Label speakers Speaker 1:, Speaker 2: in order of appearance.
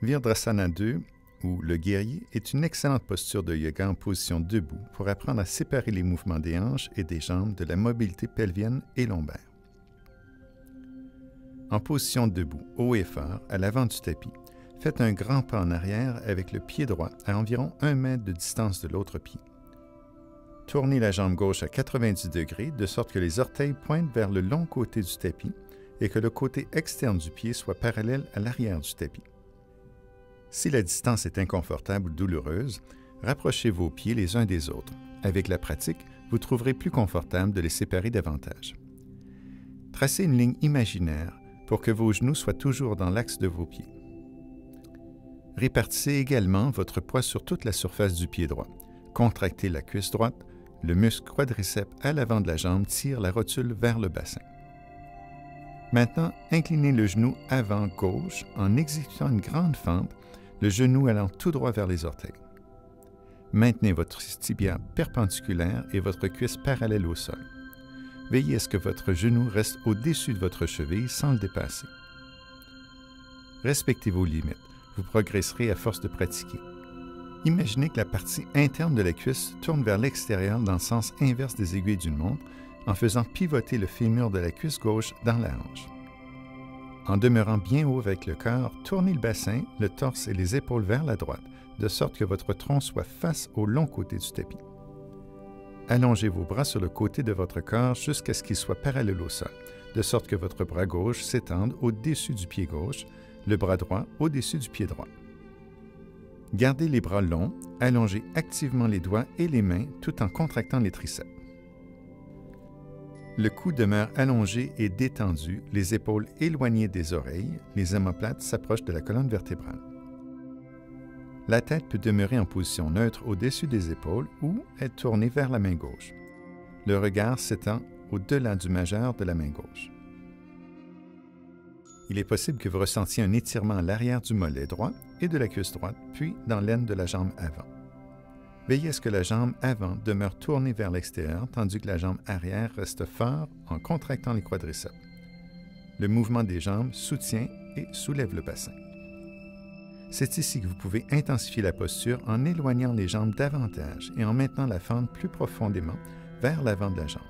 Speaker 1: Virdrasana 2, ou le guerrier, est une excellente posture de yoga en position debout pour apprendre à séparer les mouvements des hanches et des jambes de la mobilité pelvienne et lombaire. En position debout, haut et fort, à l'avant du tapis, faites un grand pas en arrière avec le pied droit à environ 1 mètre de distance de l'autre pied. Tournez la jambe gauche à 90 degrés de sorte que les orteils pointent vers le long côté du tapis et que le côté externe du pied soit parallèle à l'arrière du tapis. Si la distance est inconfortable ou douloureuse, rapprochez vos pieds les uns des autres. Avec la pratique, vous trouverez plus confortable de les séparer davantage. Tracez une ligne imaginaire pour que vos genoux soient toujours dans l'axe de vos pieds. Répartissez également votre poids sur toute la surface du pied droit. Contractez la cuisse droite, le muscle quadriceps à l'avant de la jambe tire la rotule vers le bassin. Maintenant, inclinez le genou avant gauche en exécutant une grande fente, le genou allant tout droit vers les orteils. Maintenez votre tibia perpendiculaire et votre cuisse parallèle au sol. Veillez à ce que votre genou reste au-dessus de votre cheville sans le dépasser. Respectez vos limites. Vous progresserez à force de pratiquer. Imaginez que la partie interne de la cuisse tourne vers l'extérieur dans le sens inverse des aiguilles d'une montre en faisant pivoter le fémur de la cuisse gauche dans la hanche. En demeurant bien haut avec le corps, tournez le bassin, le torse et les épaules vers la droite, de sorte que votre tronc soit face au long côté du tapis. Allongez vos bras sur le côté de votre corps jusqu'à ce qu'ils soient parallèles au sol, de sorte que votre bras gauche s'étende au-dessus du pied gauche, le bras droit au-dessus du pied droit. Gardez les bras longs, allongez activement les doigts et les mains tout en contractant les triceps. Le cou demeure allongé et détendu, les épaules éloignées des oreilles, les omoplates s'approchent de la colonne vertébrale. La tête peut demeurer en position neutre au-dessus des épaules ou être tournée vers la main gauche. Le regard s'étend au-delà du majeur de la main gauche. Il est possible que vous ressentiez un étirement à l'arrière du mollet droit et de la cuisse droite, puis dans l'aine de la jambe avant. Veillez à ce que la jambe avant demeure tournée vers l'extérieur, tandis que la jambe arrière reste forte en contractant les quadriceps. Le mouvement des jambes soutient et soulève le bassin. C'est ici que vous pouvez intensifier la posture en éloignant les jambes davantage et en maintenant la fente plus profondément vers l'avant de la jambe.